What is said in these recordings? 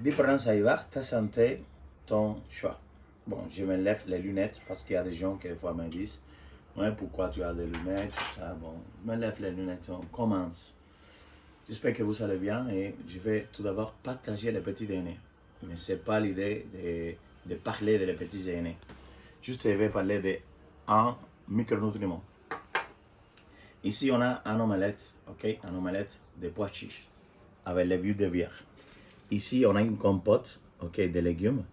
Différence à y voir, ta santé, ton choix. Bon, je me lève les lunettes parce qu'il y a des gens qui des fois me disent ouais, pourquoi tu as des lunettes, tout ça. Bon, je me lève les lunettes, on commence. J'espère que vous allez bien et je vais tout d'abord partager les petits déjeuners. Mais ce n'est pas l'idée de parler des petits déjeuners. Juste, je vais parler d'un micronutriments. Ici, on a un omelette, ok? Un omelette de pois chiches avec les vues de bière. Ici, on a une compote, ok, de légumes.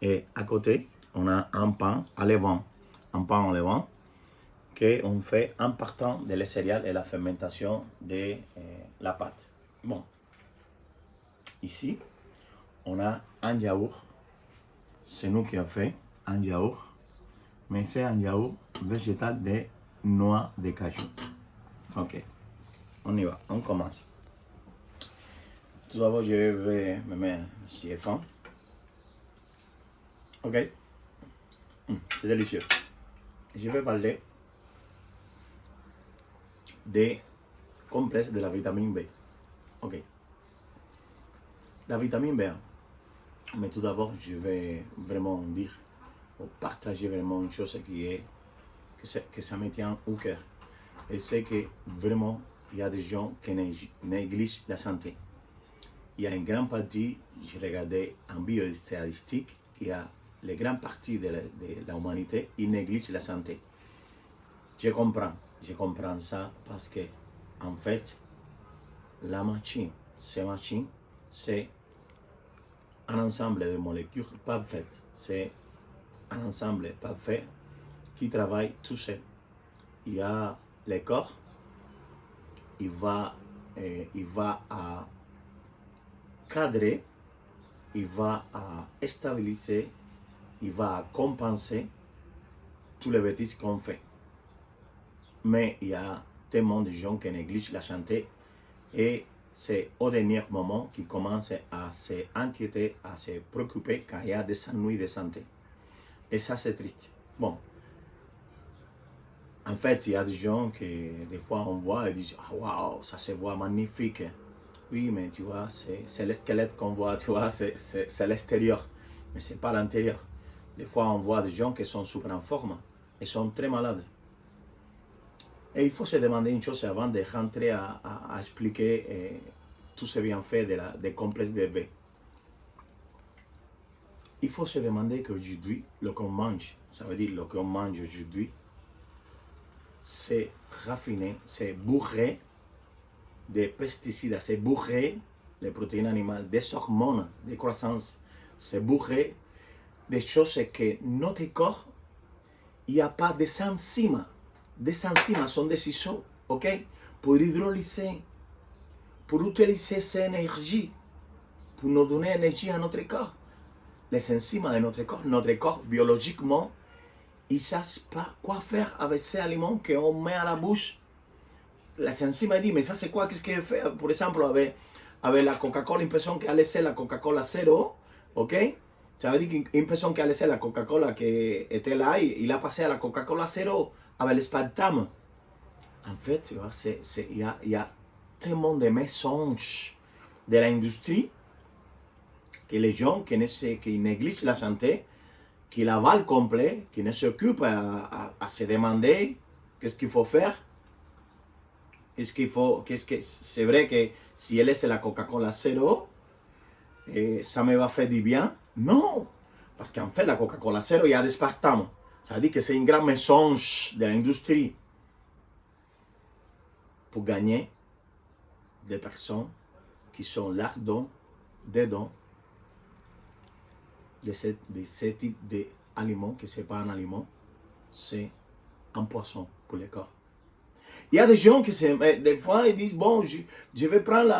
Et à côté, on a un pain à levain. Un pain en levain qu'on fait en partant de les céréales et la fermentation de la pâte. Bon. Ici, on a un yaourt. C'est nous qui avons fait un yaourt. Mais c'est un yaourt végétal de noix de cajou. Ok. On y va. On commence. Tout d'abord, je vais me mettre si faim. Ok. C'est délicieux. Je vais parler des complexes de la vitamine B. Ok. La vitamine B. Mais tout d'abord, je vais vraiment dire, ou partager vraiment une chose qui est que ça me tient au cœur. Et c'est que vraiment, il y a des gens qui négligent la santé. Il y a une grande partie, j'ai regardé en biostatistique, qu'il y a les grandes parties de l'humanité, ils négligent la santé. Je comprends ça parce que, en fait, la machine, c'est un ensemble de molécules parfaites. C'est un ensemble parfait qui travaille tout seul. Il y a le corps, il va à cadrer, il va à stabiliser, il va à compenser tous les bêtises qu'on fait. Mais il y a tellement de gens qui négligent la santé et c'est au dernier moment qu'ils commencent à s'inquiéter, à se préoccuper quand il y a des ennuis de santé. Et ça, c'est triste. Bon. En fait, il y a des gens qui, des fois, on voit et disent ah, waouh, ça se voit magnifique. Oui, mais tu vois, c'est le squelette qu'on voit, tu vois, c'est l'extérieur. Mais ce n'est pas l'intérieur. Des fois, on voit des gens qui sont super en forme et sont très malades. Et il faut se demander une chose avant de rentrer à expliquer tous ces bienfaits des complexes de B. Il faut se demander qu'aujourd'hui, le qu'on mange, ça veut dire le qu'on mange aujourd'hui, c'est raffiné, c'est bourré de pesticides, c'est bourré les protéines animales, des hormones de croissance, c'est bourré des choses que notre corps, il n'y a pas des enzymes. Des enzymes sont des ciseaux, ok? Pour hydrolyser, pour utiliser cette énergie, pour nous donner énergie à notre corps. Les enzymes de notre corps biologiquement, ils ne savent pas quoi faire avec ces aliments qu'on met à la bouche. Les enzymes disent, mais ça c'est quoi? Qu'est-ce qu'il fait? Par exemple, avec la Coca-Cola, l'impression qu'elle laissé la Coca-Cola zéro, ok? Ça veut dire qu'impression qu'elle laissé la Coca-Cola qui était là, il a passé à la Coca-Cola zéro avec l'aspartame. En fait, tu vois, il y a tellement de mensonges de l'industrie que les gens qui négligent la santé, qui l'avalent complet, qui ne s'occupent à se demander qu'est-ce qu'il faut faire. C'est vrai que si elle laisse la Coca-Cola zéro, ça me va faire du bien. Non, parce qu'en fait, la Coca-Cola zéro, il y a des aspartame. Ça veut dire que c'est un grand mensonge de l'industrie pour gagner des personnes qui sont là-dedans, dedans, de ce type d'aliments, que ce n'est pas un aliment, c'est un poisson pour le corps. Il y a des gens qui, des fois, ils disent, bon, je vais prendre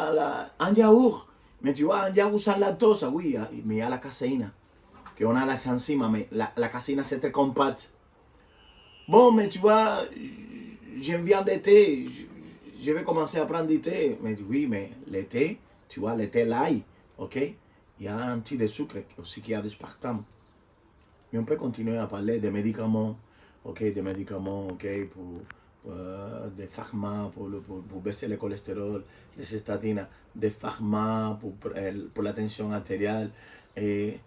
un yaourt, mais tu vois, un yaourt sans lactose, oui, mais il y a la caséine, qu'on a les enzymes, mais la caséine, c'est très compacte. Bon, mais tu vois, j'aime bien des thés, je vais commencer à prendre du thé. Mais oui, mais le thé, tu vois, le thé l'ail, ok? Il y a un petit de sucre aussi qui a d'aspartame. Mais on peut continuer à parler des médicaments, ok? Des médicaments, ok? des pharma pour baisser le cholestérol, les statines, des pharma pour la tension artérielle. Et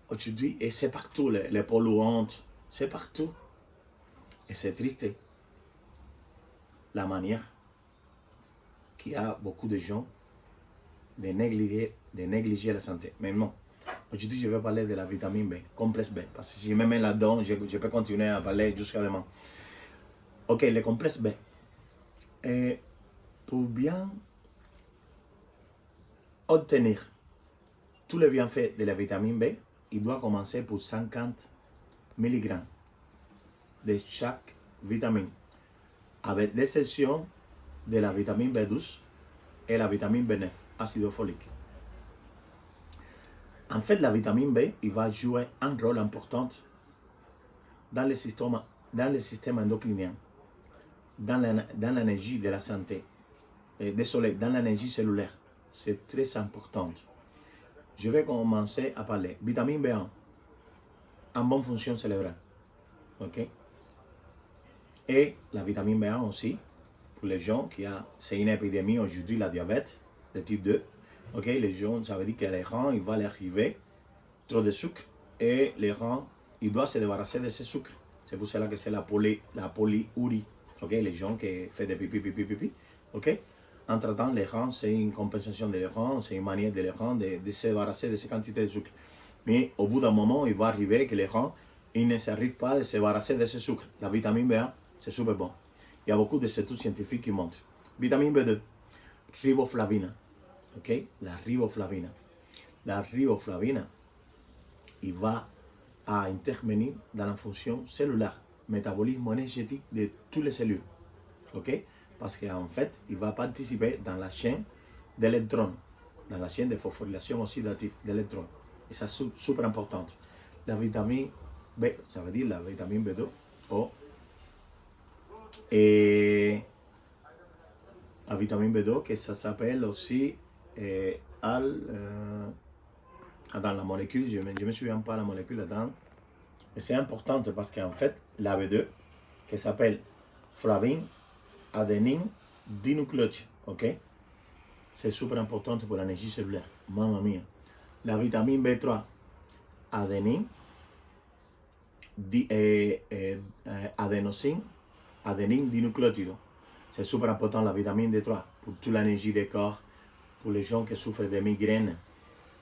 aujourd'hui, et c'est partout, les polluantes, c'est partout. Et c'est triste, la manière qu'il y a beaucoup de gens de négliger la santé. Mais non, aujourd'hui, je vais parler de la vitamine B, complexe B, parce que si je me mets là-dedans, je peux continuer à parler jusqu'à demain. Ok, le complexe B. Et pour bien obtenir tous les bienfaits de la vitamine B, il doit commencer pour 50 mg de chaque vitamine, avec l'exception de la vitamine B12 et la vitamine B9, acide folique. En fait, la vitamine B, il va jouer un rôle important dans le système endocrinien, dans l'énergie de la santé, dans l'énergie cellulaire. C'est très important. Je vais commencer à parler. Vitamine B1, en bonne fonction cérébrale. Ok? Et la vitamine B1 aussi, pour les gens qui ont, c'est une épidémie aujourd'hui, la diabète de type 2. Ok? Les gens, ça veut dire que les reins, il va leur arriver trop de sucre et les reins, ils doivent se débarrasser de ce sucre. C'est pour cela que c'est la polyurie. Ok? Les gens qui font des pipi. Ok? Entre-temps, les reins, c'est une compensation des reins, c'est une manière de les reins de se débarrasser de ces quantités de sucre. Mais au bout d'un moment, il va arriver que les reins, ils ne s'arrivent pas à se débarrasser de ce sucre. La vitamine B1, c'est super bon. Il y a beaucoup d'études scientifiques qui montrent. Vitamine B2, riboflavine. Ok? La riboflavine. La riboflavine, il va intervenir dans la fonction cellulaire, métabolisme énergétique de toutes les cellules. Ok? Parce qu'en fait, il va participer dans la chaîne d'électrons, dans la chaîne de phosphorylation oxydative d'électrons. Et ça, c'est super important. La vitamine B, ça veut dire la vitamine B2, et la vitamine B2, que ça s'appelle aussi dans la molécule, je ne me souviens pas la molécule là-dedans. Et c'est important parce qu'en fait, la B2, qui s'appelle flavine, adénine, dinucléotide, ok? C'est super important pour l'énergie cellulaire, mamma mia. La vitamine B3, adénine, adénosine, adénine dinucléotide. C'est super important la vitamine D3 pour toute l'énergie du corps, pour les gens qui souffrent de migraines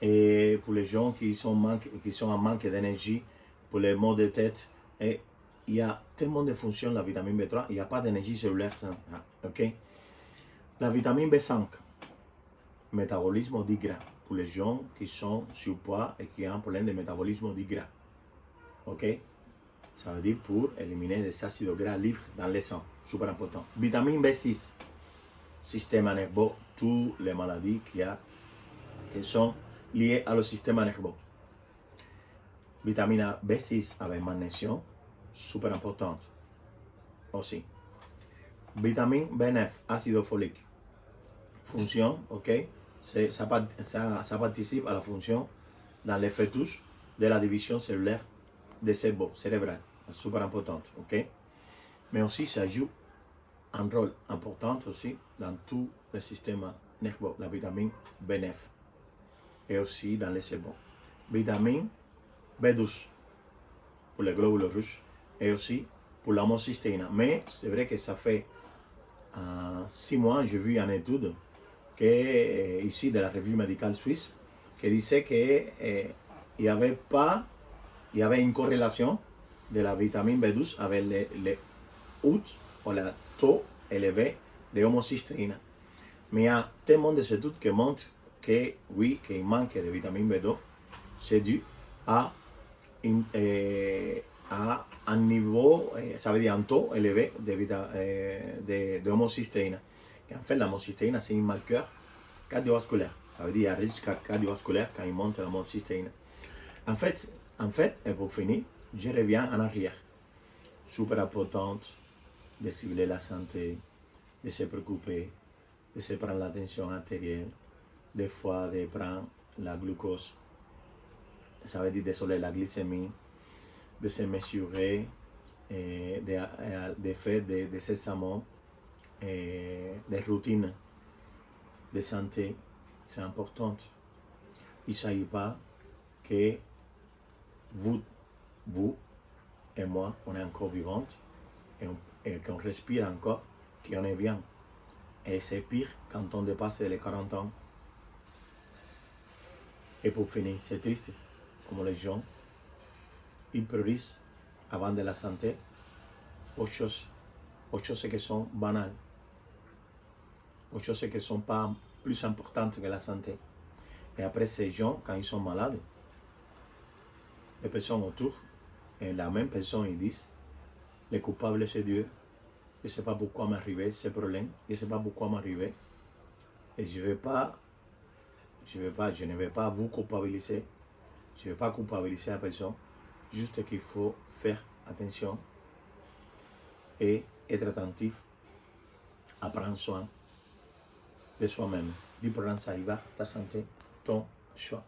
et pour les gens qui sont en manque d'énergie, pour les maux de tête. Et il y a tellement de fonctions la vitamine B3, il n'y a pas d'énergie cellulaire sans ça. Okay? La vitamine B5, métabolisme du gras, pour les gens qui sont surpoids et qui ont un problème de métabolisme du gras. Ok? Ça veut dire pour éliminer les acides gras libres dans le sang. Super important. Vitamine B6, système nerveux, toutes les maladies qui sont liées au système nerveux. Vitamine B6 avec magnésium, super importante aussi. Vitamine B9, acide folique. Fonction, ok? Ça participe à la fonction dans les fœtus de la division cellulaire des cerveaux cérébral. Super importante, ok? Mais aussi, ça joue un rôle important aussi dans tout le système nerveux, la vitamine B9. Et aussi dans les cerveaux. Vitamine B12 pour les globules rouges et aussi pour l'homocystéine. Mais c'est vrai que ça fait 6 mois, j'ai vu une étude ici de la revue médicale suisse qui disait qu'il y avait une corrélation de la vitamine B12 avec les taux élevés de homocystéine. Mais il y a tellement d'études qui montrent que oui, qu'il manque de vitamine B12, c'est dû à un niveau, ça veut dire un taux élevé de homocystéine. En fait, la homocystéine, c'est un marqueur cardiovasculaire. Ça veut dire qu'il y a un risque cardiovasculaire quand il monte la homocystéine. En fait, et pour finir, je reviens en arrière. Super importante de cibler la santé, de se préoccuper, de se prendre la tension artérielle, des fois de prendre la glucose, ça veut dire désolé, la glycémie, de se mesurer de faire de ces amants des routines de santé, c'est important. Il ne s'agit pas que vous et moi, on est encore vivantes et qu'on respire encore, qu'on est bien. Et c'est pire quand on dépasse les 40 ans. Et pour finir, c'est triste, comme les gens, ils priorisent avant de la santé autre chose qui sont banales, autre choses qui ne sont pas plus importantes que la santé. Et après, ces gens, quand ils sont malades, les personnes autour, et la même personne, ils disent, le coupable c'est Dieu. Je ne sais pas pourquoi m'arriver ces problèmes, je ne sais pas pourquoi m'arriver. Et je ne vais pas vous culpabiliser, je ne vais pas culpabiliser la personne, juste qu'il faut faire attention et être attentif à prendre soin de soi-même. Du programme, ça y va, ta santé, ton choix.